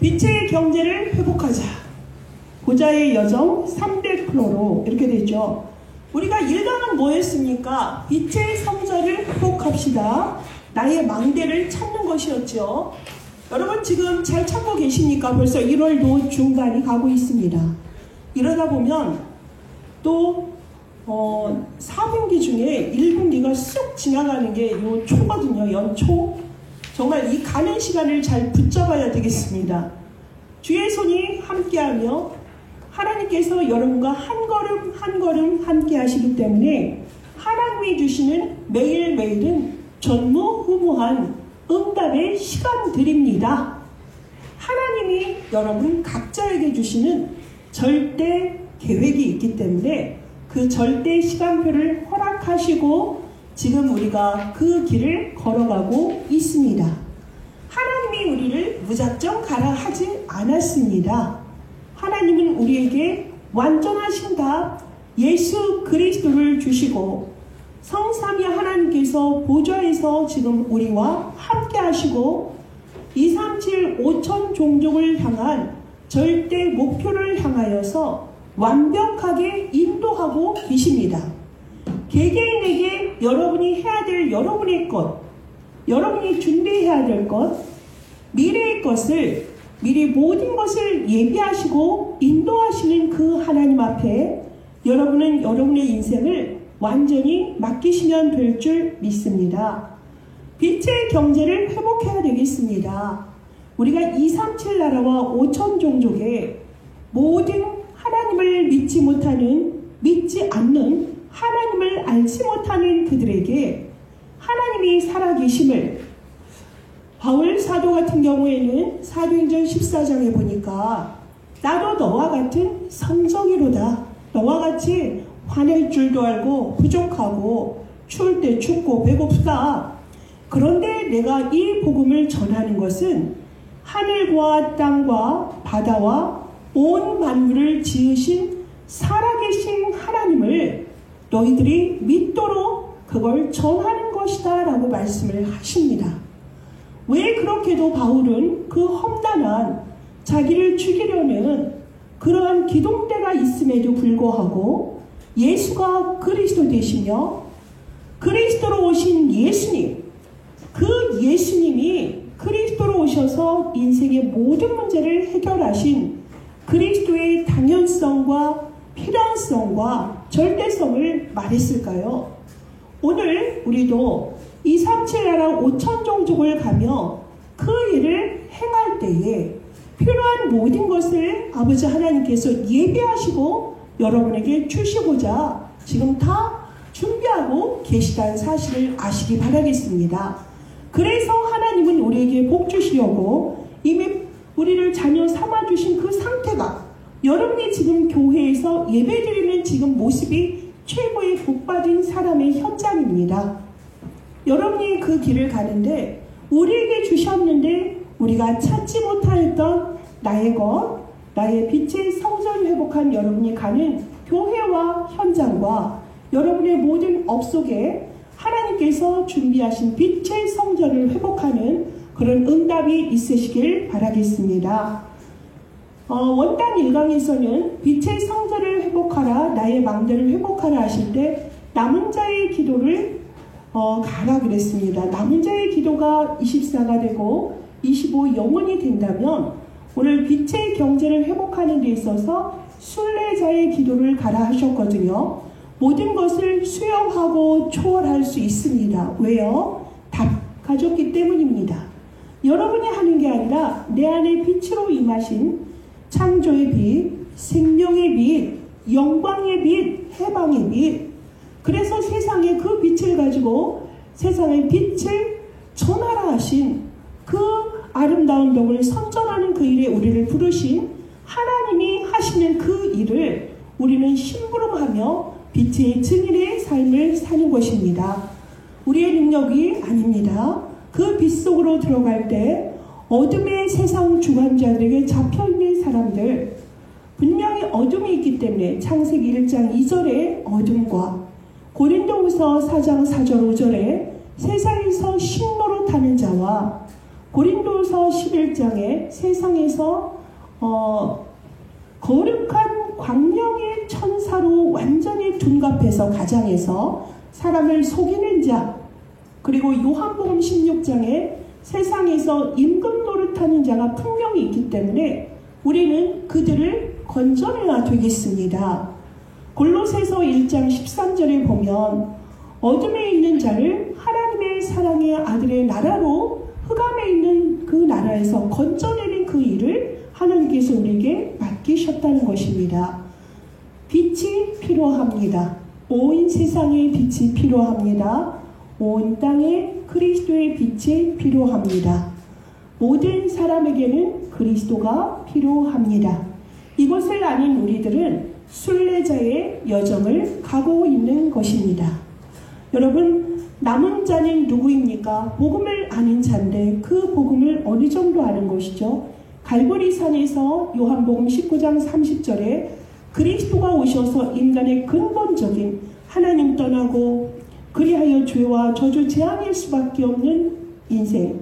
빛의 경제를 회복하자. 보좌의 여정 300%로 이렇게 되죠. 우리가 1강은 뭐였습니까? 빛의 성전을 회복합시다. 나의 망대를 찾는 것이었죠. 여러분 지금 잘 찾고 계십니까? 벌써 1월도 중반이 가고 있습니다. 이러다 보면 또 4분기 중에 1분기가 쑥 지나가는 게 요 초거든요. 연초. 정말 이 가는 시간을 잘 붙잡아야 되겠습니다. 주의 손이 함께하며 하나님께서 여러분과 한 걸음 한 걸음 함께 하시기 때문에 하나님이 주시는 매일매일은 전무후무한 응답의 시간들입니다. 하나님이 여러분 각자에게 주시는 절대 계획이 있기 때문에 그 절대 시간표를 허락하시고 지금 우리가 그 길을 걸어가고 있습니다. 하나님이 우리를 무작정 가라 하지 않았습니다. 하나님은 우리에게 완전하신 답 예수 그리스도를 주시고 성삼위 하나님께서 보좌에서 지금 우리와 함께 하시고 237 5천 종족을 향한 절대 목표를 향하여서 완벽하게 인도하고 계십니다. 개개인에게 여러분이 해야 될 여러분의 것, 여러분이 준비해야 될 것, 미래의 것을 미리 모든 것을 예비하시고 인도하시는 그 하나님 앞에 여러분은 여러분의 인생을 완전히 맡기시면 될 줄 믿습니다. 빛의 경제를 회복해야 되겠습니다. 우리가 237 나라와 5천 종족의 모든 하나님을 믿지 않는 하나님을 알지 못하는 그들에게 하나님이 살아계심을 바울 사도 같은 경우에는 사도행전 14장에 보니까 나도 너와 같은 성정이로다. 너와 같이 화낼 줄도 알고 부족하고 추울 때 춥고 배고프다. 그런데 내가 이 복음을 전하는 것은 하늘과 땅과 바다와 온 만물을 지으신 살아계신 하나님을 너희들이 믿도록 그걸 전하는 것이다 라고 말씀을 하십니다. 왜 그렇게도 바울은 그 험난한 자기를 죽이려는 그러한 기동대가 있음에도 불구하고 예수가 그리스도 되시며 그리스도로 오신 예수님, 그 예수님이 그리스도로 오셔서 인생의 모든 문제를 해결하신 그리스도의 당연성과 필연성과 절대성을 말했을까요? 오늘 우리도 237 나라 5천 종족을 가며 그 일을 행할 때에 필요한 모든 것을 아버지 하나님께서 예비하시고 여러분에게 주시고자 지금 다 준비하고 계시다는 사실을 아시기 바라겠습니다. 그래서 하나님은 우리에게 복 주시려고 이미 우리를 자녀 삼아주신 그 상태가 여러분이 지금 교회에서 예배드리는 지금 모습이 최고의 복받은 사람의 현장입니다. 여러분이 그 길을 가는데 우리에게 주셨는데 우리가 찾지 못하였던 나의 것, 나의 빛의 성전을 회복한 여러분이 가는 교회와 현장과 여러분의 모든 업 속에 하나님께서 준비하신 빛의 성전을 회복하는 그런 응답이 있으시길 바라겠습니다. 원단 1강에서는 빛의 성전을 회복하라, 나의 망대를 회복하라 하실 때 남은 자의 기도를 가라 그랬습니다. 남은 자의 기도가 24가 되고 25 영원이 된다면 오늘 빛의 경제를 회복하는 데 있어서 순례자의 기도를 가라 하셨거든요. 모든 것을 수용하고 초월할 수 있습니다. 왜요? 답 가졌기 때문입니다. 여러분이 하는 게 아니라 내 안에 빛으로 임하신 창조의 빛, 생명의 빛, 영광의 빛, 해방의 빛. 그래서 세상에 그 빛을 가지고 세상의 빛을 전하라 하신 그 아름다운 덕을 선전하는 그 일에 우리를 부르신 하나님이 하시는 그 일을 우리는 심부름하며 빛의 증인의 삶을 사는 것입니다. 우리의 능력이 아닙니다. 그 빛 속으로 들어갈 때 어둠의 세상 주관자들에게 잡혀있는 사람들, 분명히 어둠이 있기 때문에 창세기 1장 2절의 어둠과 고린도후서 4장 4절 5절에 세상에서 신노릇하는 자와 고린도서 11장에 세상에서 거룩한 광명의 천사로 완전히 둔갑해서 가장해서 사람을 속이는 자, 그리고 요한복음 16장에 세상에서 임금 노릇하는 자가 분명히 있기 때문에 우리는 그들을 건져내야 되겠습니다. 골로새서 1장 13절에 보면 어둠에 있는 자를 하나님의 사랑의 아들의 나라로 흑암에 있는 그 나라에서 건져내는 그 일을 하나님께서 우리에게 맡기셨다는 것입니다. 빛이 필요합니다. 온 세상에 빛이 필요합니다. 온 땅에 그리스도의 빛이 필요합니다. 모든 사람에게는 그리스도가 필요합니다. 이것을 아닌 우리들은 순례자의 여정을 가고 있는 것입니다. 여러분, 남은 자는 누구입니까? 복음을 아는 자인데 그 복음을 어느 정도 아는 것이죠? 갈보리산에서 요한복음 19장 30절에 그리스도가 오셔서 인간의 근본적인 하나님 떠나고 그리하여 죄와 저주 재앙일 수밖에 없는 인생,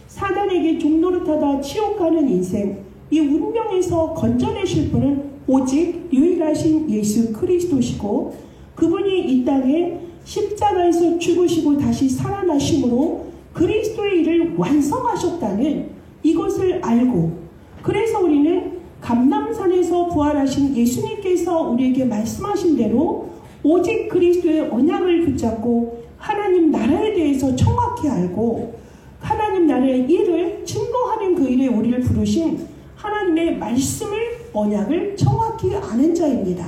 사단에게 종노릇하다 지옥 가는 인생, 이 운명에서 건져내실 분은 오직 유일하신 예수 그리스도시고 그분이 이 땅에 십자가에서 죽으시고 다시 살아나심으로 그리스도의 일을 완성하셨다는 이것을 알고, 그래서 우리는 감람산에서 부활하신 예수님께서 우리에게 말씀하신 대로 오직 그리스도의 언약을 붙잡고 하나님 나라에 대해서 정확히 알고 하나님 나라의 일을 증거하는 그 일에 우리를 부르신 하나님의 말씀을, 언약을 정확히 아는 자입니다.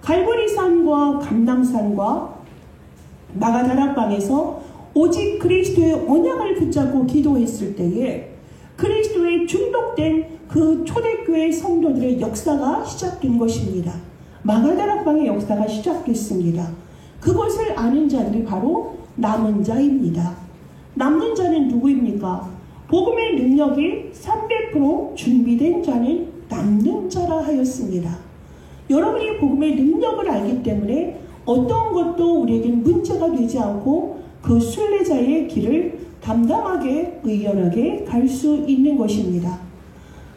갈보리산과 감람산과 마가다락방에서 오직 그리스도의 언약을 붙잡고 기도했을 때에 그리스도의 중독된 그 초대교회 성도들의 역사가 시작된 것입니다. 마가다락방의 역사가 시작됐습니다. 그것을 아는 자들이 바로 남은 자입니다. 남는 자는 누구입니까? 복음의 능력이 300% 준비된 자는 남는 자라 하였습니다. 여러분이 복음의 능력을 알기 때문에 어떤 것도 우리에겐 문제가 되지 않고 그 순례자의 길을 담담하게 의연하게 갈 수 있는 것입니다.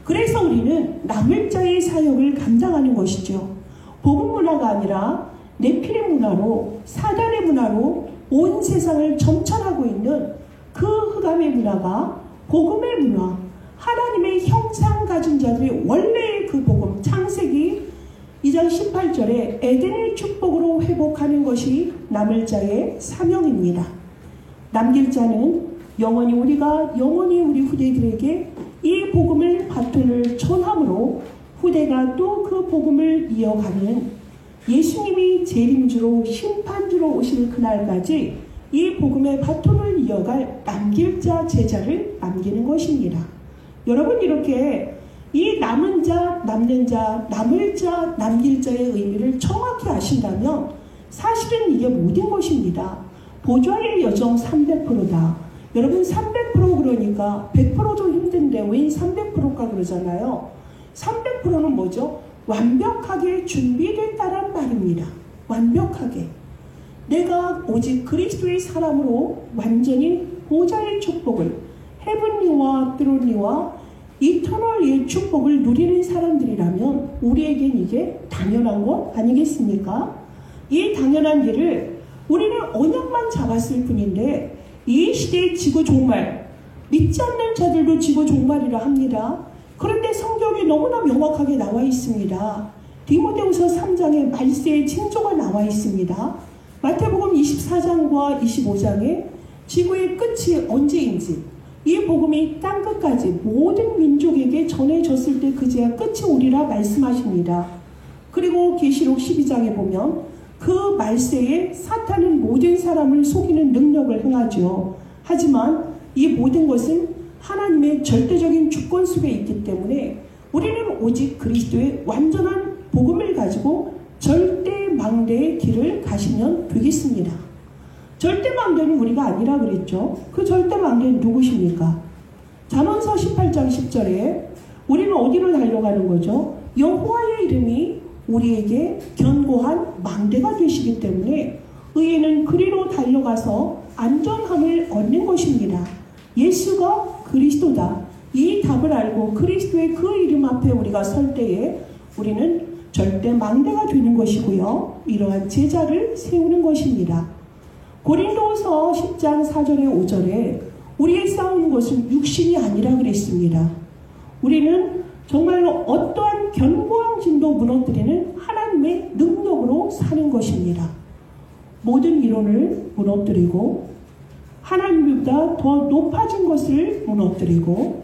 그래서 우리는 남을 자의 사역을 감당하는 것이죠. 복음 문화가 아니라 네피림 문화로, 사단의 문화로 온 세상을 점철하고 있는 그 흑암의 문화가 복음의 문화, 하나님의 형상 가진 자들의 원래의 그 복음, 창세기 2장 18절에 에덴의 축복으로 회복하는 것이 남을 자의 사명입니다. 남길 자는 영원히 우리 후대들에게 이 복음을 바톤을 전함으로 후대가 또 그 복음을 이어가는, 예수님이 재림주로 심판주로 오실 그날까지 이 복음의 바톤을 이어갈 남길 자, 제자를 남기는 것입니다. 여러분, 이렇게 이 남은 자, 남는 자, 남을 자, 남길 자의 의미를 정확히 아신다면 사실은 이게 모든 것입니다. 보좌의 여정 300%다. 여러분, 300% 그러니까 100%도 힘든데 왜 300%가 그러잖아요. 300%는 뭐죠? 완벽하게 준비됐다는 말입니다. 완벽하게. 내가 오직 그리스도의 사람으로 완전히 보좌의 축복을, 헤븐리와 트론리와 이터널의 축복을 누리는 사람들이라면 우리에겐 이게 당연한 것 아니겠습니까? 이 당연한 일을 우리는 언약만 잡았을 뿐인데 이 시대의 지구 종말, 믿지 않는 자들도 지구 종말이라 합니다. 그런데 성경에 너무나 명확하게 나와 있습니다. 디모데후서 3장에 말세의 징조가 나와 있습니다. 마태복음 24장과 25장에 지구의 끝이 언제인지, 이 복음이 땅끝까지 모든 민족에게 전해졌을 때 그제야 끝이 오리라 말씀하십니다. 그리고 계시록 12장에 보면 그 말세에 사탄은 모든 사람을 속이는 능력을 행하죠. 하지만 이 모든 것은 하나님의 절대적인 주권 속에 있기 때문에 우리는 오직 그리스도의 완전한 복음을 가지고 절대망대의 길을 가시면 되겠습니다. 절대망대는 우리가 아니라 그랬죠. 그 절대망대는 누구십니까? 잠언서 18장 10절에 우리는 어디로 달려가는 거죠? 여호와의 이름이 우리에게 견고한 망대가 되시기 때문에 의인은 그리로 달려가서 안전함을 얻는 것입니다. 예수가 그리스도다. 이 답을 알고 그리스도의 그 이름 앞에 우리가 설 때에 우리는 절대 망대가 되는 것이고요. 이러한 제자를 세우는 것입니다. 고린도서 10장 4절에 5절에 우리의 싸우는 것은 육신이 아니라 그랬습니다. 우리는 정말로 어떠한 견고한 진도 무너뜨리는 하나님의 능력으로 사는 것입니다. 모든 이론을 무너뜨리고 하나님보다 더 높아진 것을 무너뜨리고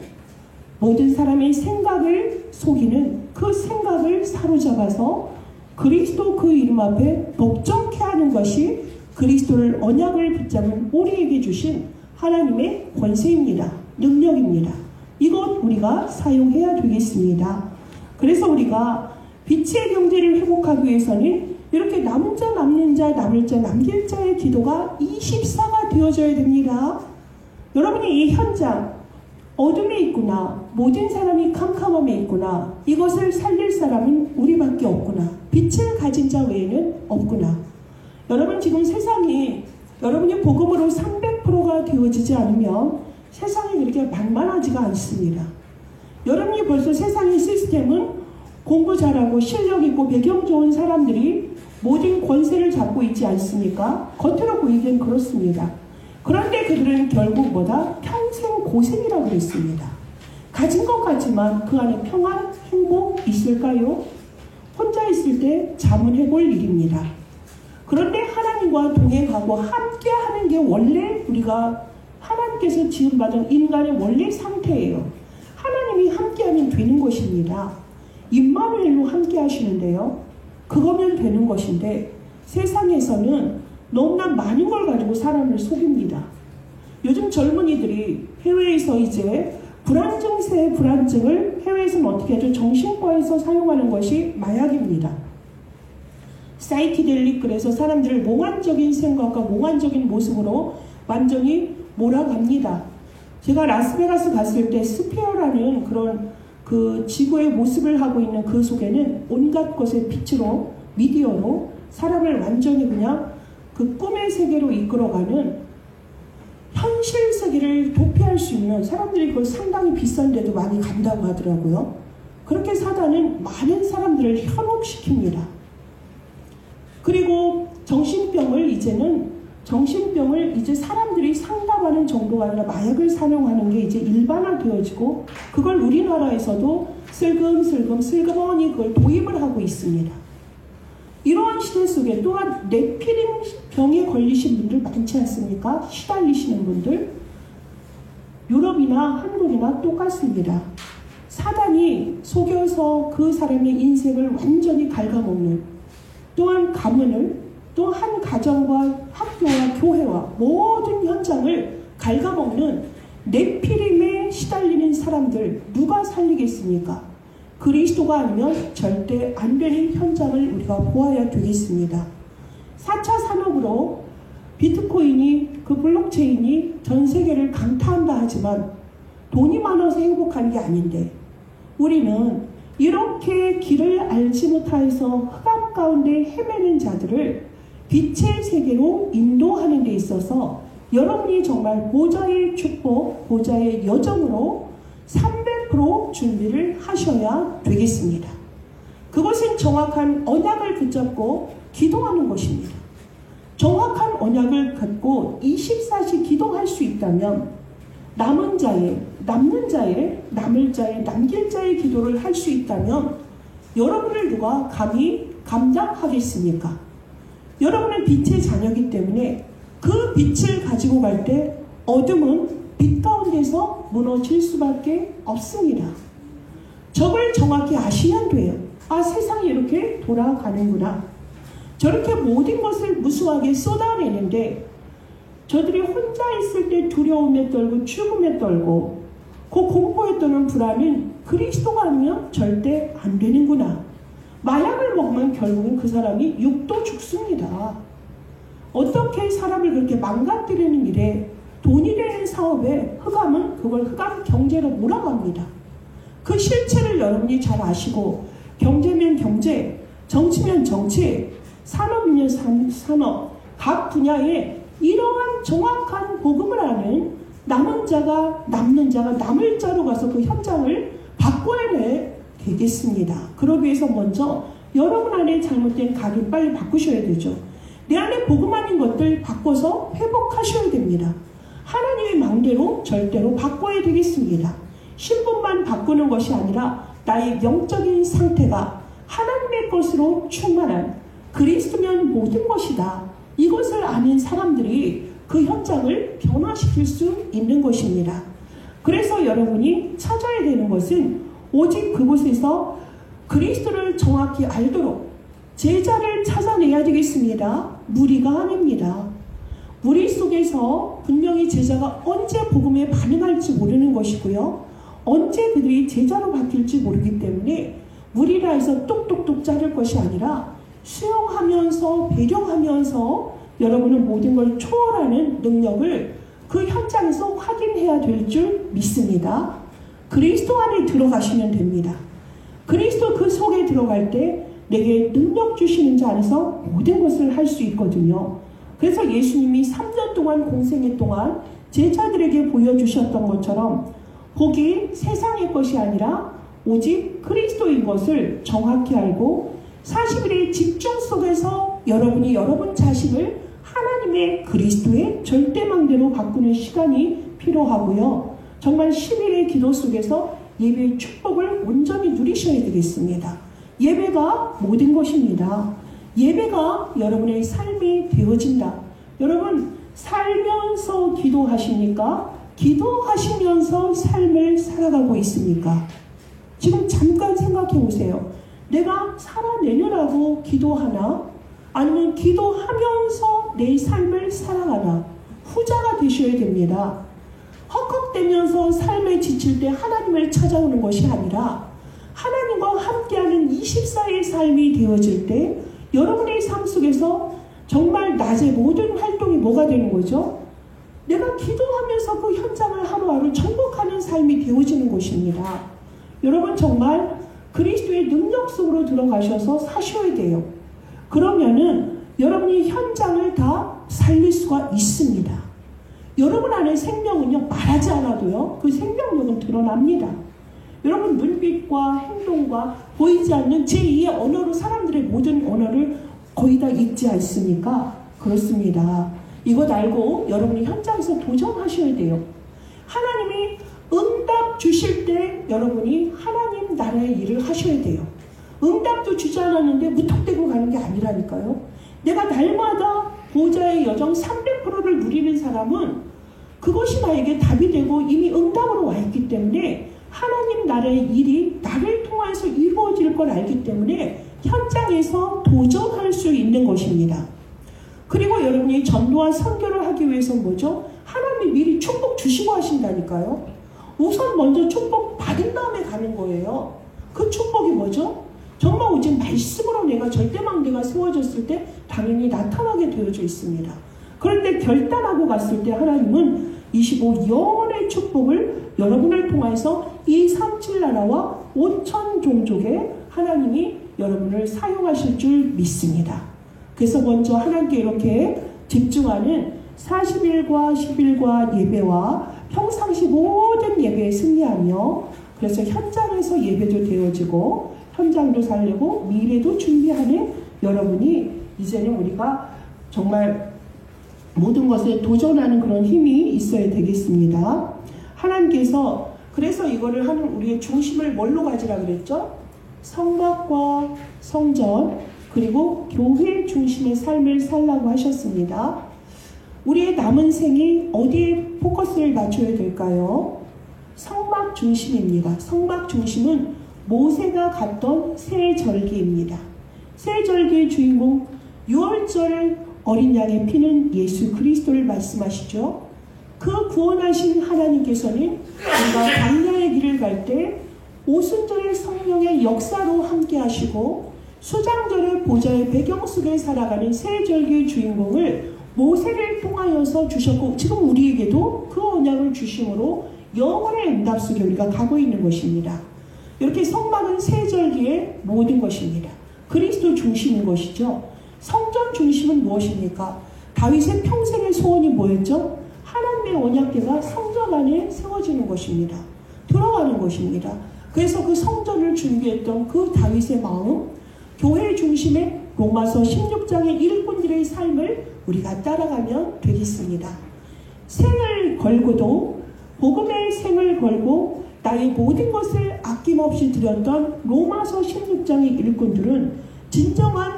모든 사람의 생각을 속이는 그 생각을 사로잡아서 그리스도 그 이름 앞에 복종케 하는 것이 그리스도를 언약을 붙잡은 우리에게 주신 하나님의 권세입니다. 능력입니다. 이것 우리가 사용해야 되겠습니다. 그래서 우리가 빛의 경제를 회복하기 위해서는 이렇게 남은 자 남는 자 남을 자 남길 자의 기도가 24가 되어져야 됩니다. 여러분이 이 현장 어둠에 있구나, 모든 사람이 캄캄함에 있구나, 이것을 살릴 사람은 우리밖에 없구나, 빛을 가진 자 외에는 없구나. 여러분 지금 세상이 여러분이 복음으로 300%가 되어지지 않으면 세상이 그렇게 만만하지가 않습니다. 여러분이 벌써 세상의 시스템은 공부 잘하고 실력 있고 배경 좋은 사람들이 모든 권세를 잡고 있지 않습니까? 겉으로 보이기엔 그렇습니다. 그런데 그들은 결국 뭐다? 평생 고생이라고 그랬습니다. 가진 것 같지만 그 안에 평안, 행복 있을까요? 혼자 있을 때 자문해볼 일입니다. 그런데 하나님과 동행하고 함께하는 게 원래 우리가 하나님께서 지음받은 인간의 원래 상태예요. 하나님이 함께하면 되는 것입니다. 임마누엘로 함께 하시는데요. 그거면 되는 것인데 세상에서는 너무나 많은 걸 가지고 사람을 속입니다. 요즘 젊은이들이 해외에서 이제 불안증세 불안증을 해외에서는 어떻게 하죠? 정신과에서 사용하는 것이 마약입니다. 사이키델릭, 그래서 사람들을 몽환적인 생각과 몽환적인 모습으로 완전히 몰아갑니다. 제가 라스베가스 갔을 때 스피어라는 그런 그 지구의 모습을 하고 있는 그 속에는 온갖 것의 빛으로 미디어로 사람을 완전히 그냥 그 꿈의 세계로 이끌어가는 현실 세계를 도피할 수 있는, 사람들이 그걸 상당히 비싼데도 많이 간다고 하더라고요. 그렇게 사단은 많은 사람들을 현혹시킵니다. 그리고 정신병을 이제 사람들이 상담하는 정도가 아니라 마약을 사용하는 게 이제 일반화되어지고 그걸 우리나라에서도 슬금슬금슬그머니 그걸 도입을 하고 있습니다. 이러한 시대 속에 또한 네피림 병에 걸리신 분들 많지 않습니까? 시달리시는 분들. 유럽이나 한국이나 똑같습니다. 사단이 속여서 그 사람의 인생을 완전히 갉아먹는, 또한 가문을, 또 한 가정과 학교와 교회와 모든 현장을 갉아먹는 네피림에 시달리는 사람들 누가 살리겠습니까? 그리스도가 아니면 절대 안 되는 현장을 우리가 보아야 되겠습니다. 4차 산업으로 비트코인이, 그 블록체인이 전 세계를 강타한다 하지만 돈이 많아서 행복한 게 아닌데, 우리는 이렇게 길을 알지 못하여서 흑암 가운데 헤매는 자들을 빛의 세계로 인도하는 데 있어서 여러분이 정말 보좌의 축복, 보좌의 여정으로 300% 준비를 하셔야 되겠습니다. 그것은 정확한 언약을 붙잡고 기도하는 것입니다. 정확한 언약을 갖고 24시 기도할 수 있다면 남은 자의, 남는 자의, 남을 자의, 남길 자의 기도를 할 수 있다면 여러분을 누가 감히 감당하겠습니까? 여러분은 빛의 자녀이기 때문에 그 빛을 가지고 갈 때 어둠은 빛 가운데서 무너질 수밖에 없습니다. 적을 정확히 아시면 돼요. 아, 세상이 이렇게 돌아가는구나. 저렇게 모든 것을 무수하게 쏟아내는데 저들이 혼자 있을 때 두려움에 떨고 죽음에 떨고 그 공포에 떠는 불안은 그리스도가 아니면 절대 안 되는구나. 마약을 먹으면 결국은 그 사람이 육도 죽습니다. 어떻게 사람을 그렇게 망가뜨리는 일에, 돈이 되는 사업에 흑암은 그걸 흑암 경제로 몰아갑니다. 그 실체를 여러분이 잘 아시고 경제면 경제, 정치면 정치, 산업이면 산업, 각 분야에 이러한 정확한 복음을 아는 남는 자가 남을 자로 가서 그 현장을 바꿔야 되겠습니다. 그러기 위해서 먼저 여러분 안에 잘못된 각을 빨리 바꾸셔야 되죠. 내 안에 복음 아닌 것들 바꿔서 회복하셔야 됩니다. 하나님의 망대로 절대로 바꿔야 되겠습니다. 신분만 바꾸는 것이 아니라 나의 영적인 상태가 하나님의 것으로 충만한 그리스도면 모든 것이다. 이것을 아는 사람들이 그 현장을 변화시킬 수 있는 것입니다. 그래서 여러분이 찾아야 되는 것은 오직 그곳에서 그리스도를 정확히 알도록 제자를 찾아내야 되겠습니다. 무리가 아닙니다. 무리 속에서 분명히 제자가 언제 복음에 반응할지 모르는 것이고요. 언제 그들이 제자로 바뀔지 모르기 때문에 무리라 해서 똑똑똑 자를 것이 아니라 수용하면서 배려하면서 여러분은 모든 걸 초월하는 능력을 그 현장에서 확인해야 될 줄 믿습니다. 그리스도 안에 들어가시면 됩니다. 그리스도 그 속에 들어갈 때 내게 능력 주시는 자 안에서 모든 것을 할 수 있거든요. 그래서 예수님이 3년 동안 공생애 동안 제자들에게 보여주셨던 것처럼 복이 세상의 것이 아니라 오직 그리스도인 것을 정확히 알고 40일의 집중 속에서 여러분이 여러분 자신을 하나님의 그리스도의 절대망대로 바꾸는 시간이 필요하고요. 정말 10일의 기도 속에서 예배의 축복을 온전히 누리셔야 되겠습니다. 예배가 모든 것입니다. 예배가 여러분의 삶이 되어진다. 여러분 살면서 기도하십니까? 기도하시면서 삶을 살아가고 있습니까? 지금 잠깐 생각해 보세요. 내가 살아내느라고 기도하나? 아니면 기도하면서 내 삶을 살아가나? 후자가 되셔야 됩니다. 헉헉대면서 삶에 지칠 때 하나님을 찾아오는 것이 아니라 하나님과 함께하는 24의 삶이 되어질 때 여러분의 삶 속에서 정말 낮의 모든 활동이 뭐가 되는 거죠? 내가 기도하면서 그 현장을 하루하루 정복하는 삶이 되어지는 것입니다. 여러분 정말 그리스도의 능력 속으로 들어가셔서 사셔야 돼요. 그러면은 여러분이 현장을 다 살릴 수가 있습니다. 여러분 안에 생명은요, 말하지 않아도요, 그 생명력은 드러납니다. 여러분 눈빛과 행동과 보이지 않는 제2의 언어로 사람들의 모든 언어를 거의 다 읽지 않습니까? 그렇습니다. 이것 알고 여러분이 현장에서 도전하셔야 돼요. 하나님이 응답 주실 때 여러분이 하나님 나라의 일을 하셔야 돼요. 응답도 주지 않았는데 무턱대고 가는 게 아니라니까요. 내가 날마다 보좌의 여정 300%를 누리는 사람은 그것이 나에게 답이 되고 이미 응답으로 와 있기 때문에 하나님 나라의 일이 나를 통해서 이루어질 걸 알기 때문에 현장에서 도전할 수 있는 것입니다. 그리고 여러분이 전도와 선교를 하기 위해서 뭐죠? 하나님이 미리 축복 주시고 하신다니까요. 우선 먼저 축복 받은 다음에 가는 거예요. 그 축복이 뭐죠? 정말 오직 말씀으로 내가 절대망대가 세워졌을 때 당연히 나타나게 되어져 있습니다. 그럴 때 결단하고 갔을 때 하나님은 25 영원의 축복을 여러분을 통해서 이 37나라와 5천 종족에 하나님이 여러분을 사용하실 줄 믿습니다. 그래서 먼저 하나님께 이렇게 집중하는 40일과 10일과 예배와 평상시 모든 예배에 승리하며 그래서 현장에서 예배도 되어지고 현장도 살리고 미래도 준비하는 여러분이 이제는 우리가 정말 모든 것에 도전하는 그런 힘이 있어야 되겠습니다. 하나님께서 그래서 이거를 하는 우리의 중심을 뭘로 가지라 그랬죠? 성막과 성전 그리고 교회 중심의 삶을 살라고 하셨습니다. 우리의 남은 생이 어디에 포커스를 맞춰야 될까요? 성막 중심입니다. 성막 중심은 모세가 갔던 새 절기입니다. 새 절기의 주인공 6월절 어린 양의 피는 예수 그리스도를 말씀하시죠. 그 구원하신 하나님께서는 우리가 광야의 길을 갈 때 오순절의 성령의 역사로 함께 하시고 수장절의 보좌의 배경 속에 살아가는 새 절기의 주인공을 모세를 통하여서 주셨고 지금 우리에게도 그 언약을 주심으로 영원의 응답 속에 우리가 가고 있는 것입니다. 이렇게 성막은 새 절기의 모든 것입니다. 그리스도 중심인 것이죠. 성전 중심은 무엇입니까? 다윗의 평생의 소원이 뭐였죠? 하나님의 언약궤가 성전 7년 안에 세워지는 것입니다. 들어가는 것입니다. 그래서 그 성전을 준비했던 그 다윗의 마음, 교회 중심의 로마서 16장의 일꾼들의 삶을 우리가 따라가면 되겠습니다. 생을 걸고도, 복음의 생을 걸고 나의 모든 것을 아낌없이 드렸던 로마서 16장의 일꾼들은 진정한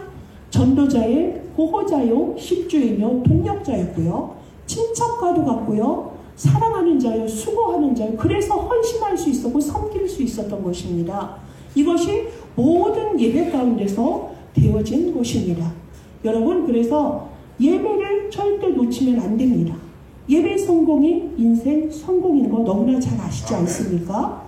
전도자의 보호자요, 십주이며 동력자였고요. 친척과도 같고요. 사랑하는 자요, 수고하는 자요. 그래서 헌신할 수 있었고 섬길 수 있었던 것입니다. 이것이 모든 예배 가운데서 되어진 것입니다. 여러분, 그래서 예배를 절대 놓치면 안 됩니다. 예배 성공이 인생 성공인 거 너무나 잘 아시지 않습니까?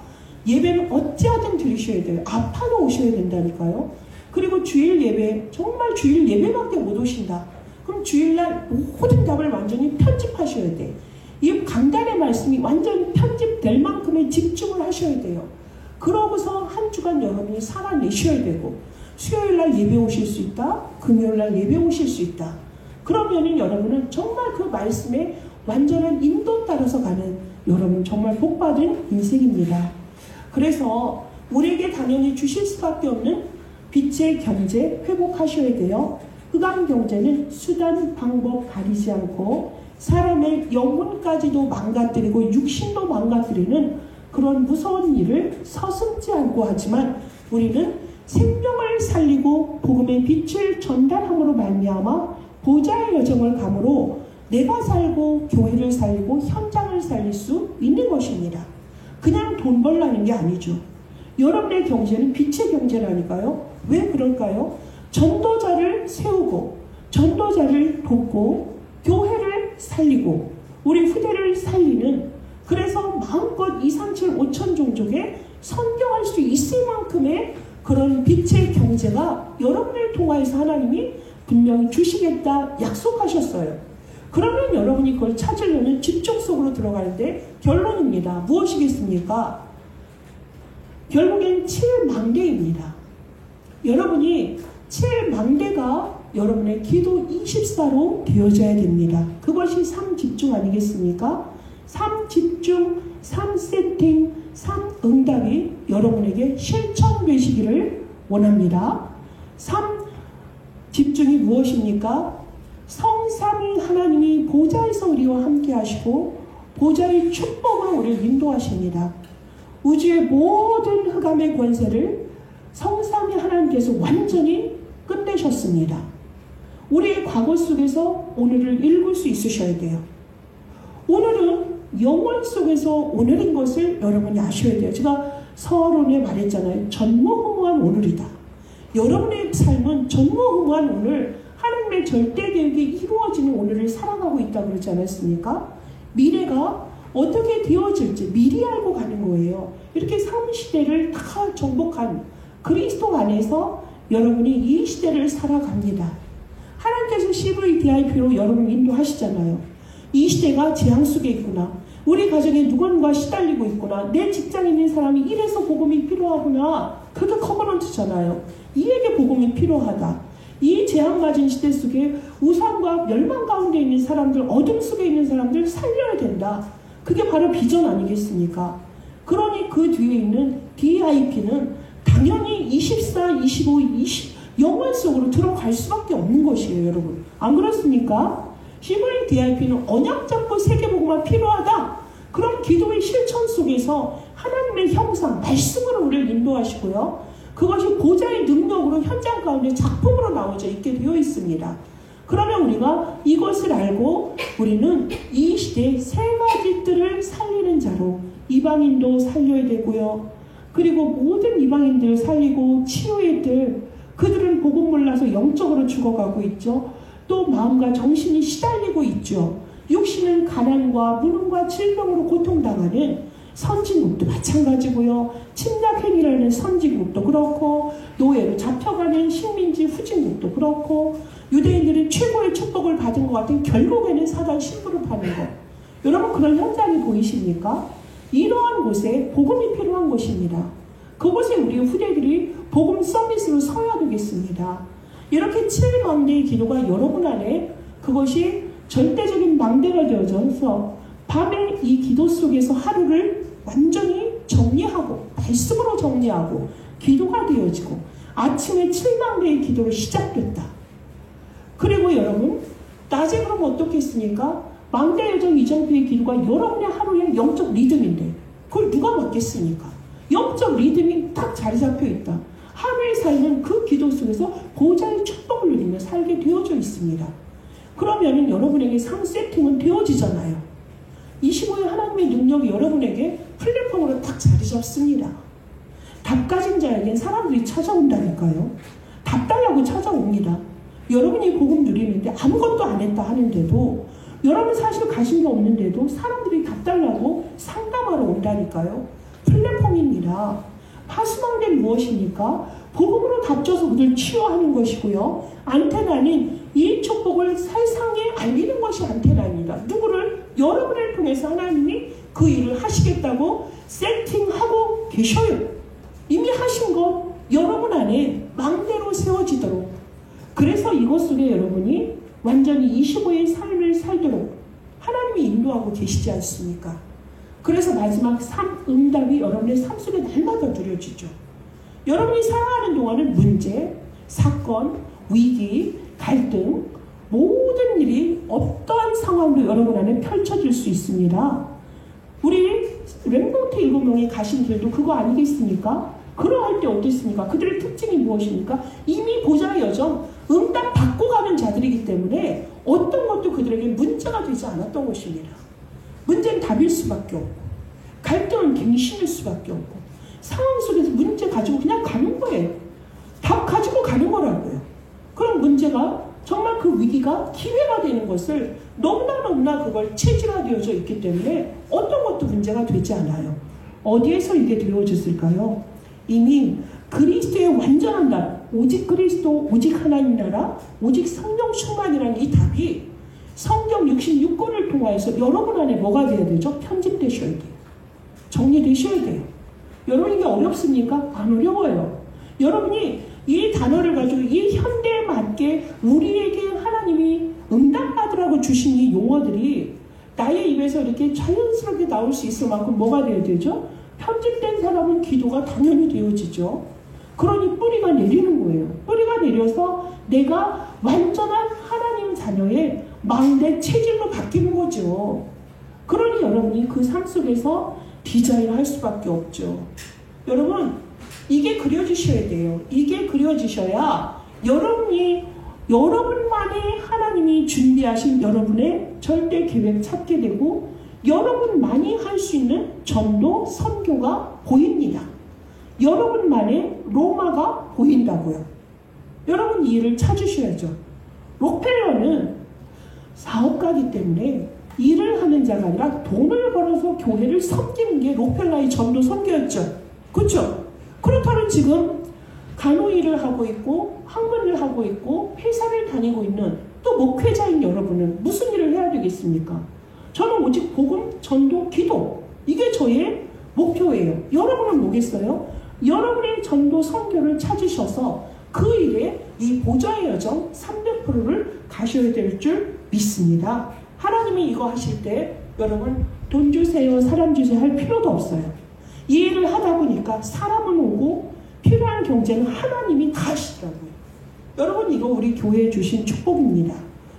예배는 어찌하든 드리셔야 돼요. 아파도 오셔야 된다니까요. 그리고 주일 예배, 정말 주일 예배밖에 못 오신다. 그럼 주일날 모든 답을 완전히 편집하셔야 돼. 이 강단의 말씀이 완전히 편집될 만큼의 집중을 하셔야 돼요. 그러고서 한 주간 여러분이 살아내셔야 되고, 수요일날 예배 오실 수 있다, 금요일날 예배 오실 수 있다. 그러면은 여러분은 정말 그 말씀에 완전한 인도 따라서 가는, 여러분 정말 복받은 인생입니다. 그래서 우리에게 당연히 주실 수밖에 없는 빛의 경제 회복하셔야 돼요. 흑암 경제는 수단, 방법 가리지 않고 사람의 영혼까지도 망가뜨리고 육신도 망가뜨리는 그런 무서운 일을 서슴지 않고 하지만, 우리는 생명을 살리고 복음의 빛을 전달함으로 말미암아 보좌의 여정을 감으로 내가 살고 교회를 살리고 현장을 살릴 수 있는 것입니다. 그냥 돈 벌라는 게 아니죠. 여러분의 경제는 빛의 경제라니까요. 왜 그럴까요? 전도자를 세우고 전도자를 돕고 교회를 살리고 우리 후대를 살리는, 그래서 마음껏 2, 3, 7, 5천 종족에 선교할 수 있을 만큼의 그런 빛의 경제가 여러분을 통하여서 하나님이 분명히 주시겠다 약속하셨어요. 그러면 여러분이 그걸 찾으려면 집중 속으로 들어가는데, 결론입니다. 무엇이겠습니까? 결국엔 7망대입니다. 여러분이 7망대가 여러분의 기도 24로 되어져야 됩니다. 그것이 3집중 아니겠습니까? 3집중, 3세팅, 3응답이 여러분에게 실천되시기를 원합니다. 3집중이 무엇입니까? 성삼위 하나님이 보좌에서 우리와 함께 하시고 보좌의 축복으로 우리를 인도하십니다. 우주의 모든 흑암의 권세를 성삼위 하나님께서 완전히 끝내셨습니다. 우리의 과거 속에서 오늘을 읽을 수 있으셔야 돼요. 오늘은 영원 속에서 오늘인 것을 여러분이 아셔야 돼요. 제가 서론에 말했잖아요. 전무후무한 오늘이다. 여러분의 삶은 전무후무한 오늘, 하나님의 절대 계획이 이루어지는 오늘을 살아가고 있다고 그러지 않았습니까? 미래가 어떻게 되어질지 미리 알고 가는 거예요. 이렇게 삶 시대를 다 정복한 그리스도 안에서 여러분이 이 시대를 살아갑니다. 하나님께서 CVDIP로 여러분을 인도하시잖아요. 이 시대가 재앙 속에 있구나. 우리 가정에 누군가 시달리고 있구나. 내 직장에 있는 사람이 이래서 복음이 필요하구나. 그게 커버넌트잖아요. 이에게 복음이 필요하다. 이 재앙맞은 시대 속에 우상과 멸망 가운데 있는 사람들, 어둠 속에 있는 사람들 살려야 된다. 그게 바로 비전 아니겠습니까? 그러니 그 뒤에 있는 DIP는 당연히 24, 25, 20 영원 속으로 들어갈 수밖에 없는 것이에요, 여러분. 안 그렇습니까? CVDIP는 언약 잡고 세계복음만 필요하다. 그럼 기도의 실천 속에서 하나님의 형상, 말씀으로 우리를 인도하시고요. 그것이 보좌의 능력으로 현장 가운데 작품으로 나오져 있게 되어 있습니다. 그러면 우리가 이것을 알고 우리는 이 시대의 세 가지 뜰을 살리는 자로 이방인도 살려야 되고요. 그리고 모든 이방인들을 살리고 치유의 뜰, 그들은 복음 몰라서 영적으로 죽어가고 있죠. 또 마음과 정신이 시달리고 있죠. 육신은 가난과 무능과 질병으로 고통당하는 선진국도 마찬가지고요. 침략행위라는 선진국도 그렇고, 노예로 잡혀가는 식민지 후진국도 그렇고, 유대인들은 최고의 축복을 받은 것 같은 결국에는 사단 신부를 파는 것. 여러분, 그런 현장이 보이십니까? 이러한 곳에 복음이 필요한 것입니다. 그곳에 우리 후대들이 복음 서비스로 서야 되겠습니다. 이렇게 7망대의 기도가 여러분 안에 그것이 절대적인 망대가 되어져서 밤에 이 기도 속에서 하루를 완전히 정리하고 말씀으로 정리하고 기도가 되어지고 아침에 7망대의 기도로 시작됐다. 그리고 여러분 낮에 그럼 어떻게 했습니까? 망대 여정 이정표의 기도가 여러분의 하루의 영적 리듬인데 그걸 누가 맡겠습니까? 영적 리듬이 딱 자리 잡혀 있다. 하루의 삶은 그 기도 속에서 보좌의 축복을 누리며 살게 되어져 있습니다. 그러면 여러분에게 상 세팅은 되어지잖아요. 25일 하나님의 능력이 여러분에게 플랫폼으로 딱 자리 잡습니다. 답 가진 자에겐 사람들이 찾아온다니까요. 답 달라고 찾아옵니다. 여러분이 복음 누리는데 아무것도 안 했다 하는데도 여러분 사실 관심이 없는데도 사람들이 답 달라고 상담하러 온다니까요. 플랫폼입니다. 파수망대는 무엇입니까? 복음으로 답줘서 그들 치유하는 것이고요. 안테나는 이 축복을 세상에 알리는 것이 안테나입니다. 누구를? 여러분을 통해서 하나님이 그 일을 하시겠다고 세팅하고 계셔요. 이미 하신 것 여러분 안에 망대로 세워지도록. 그래서 이것 속에 여러분이 완전히 25의 삶을 살도록 하나님이 인도하고 계시지 않습니까? 그래서 마지막 응답이 여러분의 삶 속에 날마다 누려지죠. 여러분이 살아가는 동안은 문제, 사건, 위기, 갈등, 모든 일이 어떠한 상황으로 여러분 안에 펼쳐질 수 있습니다. 우리 렘넌트 7명이 가신 길도 그거 아니겠습니까? 그러할 때 어땠습니까? 그들의 특징이 무엇입니까? 이미 보좌의 여정, 응답 받고 가는 자들이기 때문에 어떤 것도 그들에게 문제가 되지 않았던 것입니다. 문제는 답일 수밖에 없고 갈등은 갱신일 수밖에 없고 상황 속에서 문제 가지고 그냥 가는 거예요. 답 가지고 가는 거라고요. 그럼 문제가 정말 그 위기가 기회가 되는 것을 너무나 그걸 체질화되어져 있기 때문에 어떤 것도 문제가 되지 않아요. 어디에서 이게 되어졌을까요? 이미 그리스도의 완전한 나라, 오직 그리스도, 오직 하나님 나라, 오직 성령 충만이라는 이 답이 성경 66권을 통하여서 여러분 안에 뭐가 돼야 되죠? 편집되셔야 돼요. 정리되셔야 돼요. 여러분 이게 어렵습니까? 안 어려워요. 여러분이 이 단어를 가지고 이 현대에 맞게 우리에게 하나님이 응답받으라고 주신 이 용어들이 나의 입에서 이렇게 자연스럽게 나올 수 있을 만큼 뭐가 돼야 되죠? 편집된 사람은 기도가 당연히 되어지죠. 그러니 뿌리가 내리는 거예요. 뿌리가 내려서 내가 완전한 하나님 자녀의 망대 체질로 바뀌는 거죠. 그러니 여러분이 그 삶 속에서 디자인을 할 수밖에 없죠. 여러분 이게 그려지셔야 돼요. 이게 그려지셔야 여러분만의 하나님이 준비하신 여러분의 절대 계획 찾게 되고 여러분만이 할 수 있는 전도, 선교가 보입니다. 여러분만의 로마가 보인다고요. 여러분 이 일을 찾으셔야죠. 록펠러는 사업가이기 때문에 일을 하는 자가 아니라 돈을 벌어서 교회를 섬기는 게 록펠러의 전도 선교였죠. 그렇죠? 그렇다면 지금 간호 일을 하고 있고 학문을 하고 있고 회사를 다니고 있는 또 목회자인 여러분은 무슨 일을 해야 되겠습니까? 저는 오직 복음, 전도, 기도 이게 저의 목표예요. 여러분은 뭐겠어요? 여러분의 전도 선교를 찾으셔서 그 일에 이 보좌의 여정 300%를 가셔야 될 줄 믿습니다. 하나님이 이거 하실 때 여러분 돈 주세요, 사람 주세요 할 필요도 없어요. 이 일을 하다 보니까 사람은 오고 필요한 경제는 하나님이 다 하시더라고요. 여러분 이거 우리 교회에 주신 축복입니다.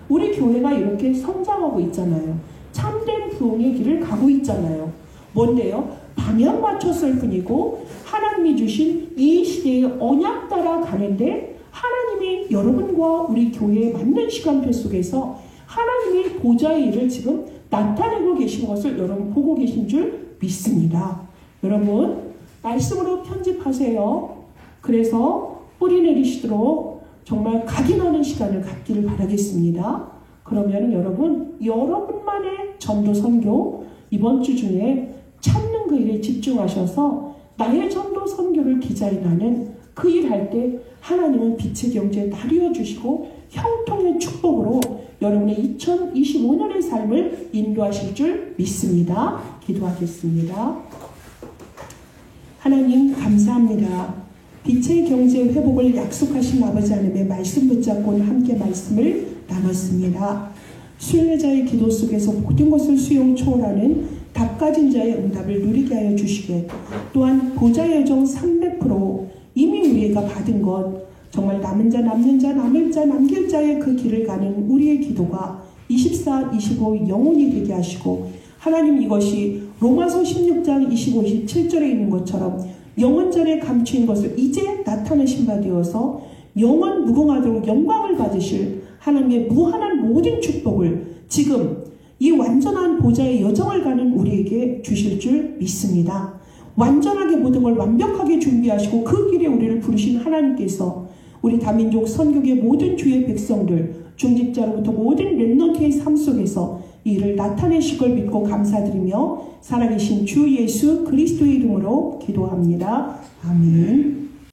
우리 교회가 이렇게 성장하고 있잖아요. 참된 부흥의 길을 가고 있잖아요. 뭔데요? 방향 맞췄을 뿐이고 하나님이 주신 이 시대의 언약 따라 가는데 하나님이 여러분과 우리 교회에 맞는 시간표 속에서 하나님이 보좌의 일을 지금 나타내고 계신 것을 여러분 보고 계신 줄 믿습니다. 여러분 말씀으로 편집하세요. 그래서 뿌리 내리시도록 정말 각인하는 시간을 갖기를 바라겠습니다. 그러면 여러분만의 전도 선교 이번 주 중에 찾는 그 일에 집중하셔서 나의 전도 선교를 디자인하는 그 일 할 때 하나님은 빛의 경제에 나뉘어 주시고 형통의 축복으로 여러분의 2025년의 삶을 인도하실 줄 믿습니다. 기도하겠습니다. 하나님 감사합니다. 빛의 경제 회복을 약속하신 아버지 하나님의 말씀 붙잡고 함께 말씀을 나눴습니다. 순례자의 기도 속에서 모든 것을 수용 초월하는 답 가진 자의 응답을 누리게 하여 주시게, 또한 보좌의 여정 300% 이미 우리가 받은 것, 정말 남은 자, 남는 자, 남을 자, 남길 자의 그 길을 가는 우리의 기도가 24, 25 영원히 되게 하시고, 하나님 이것이 로마서 16장 25, 27절에 있는 것처럼 영원전에 감추인 것을 이제 나타내신 바 되어서 영원 무궁하도록 영광을 받으실 하나님의 무한한 모든 축복을 지금 이 완전한 보좌의 여정을 가는 우리에게 주실 줄 믿습니다. 완전하게 모든 걸 완벽하게 준비하시고 그 길에 우리를 부르신 하나님께서 우리 다민족 선교의 모든 주의 백성들, 중직자로부터 모든 렘넌트의 삶 속에서 이 일을 나타내실 걸 믿고 감사드리며 살아계신 주 예수 그리스도의 이름으로 기도합니다. 아멘.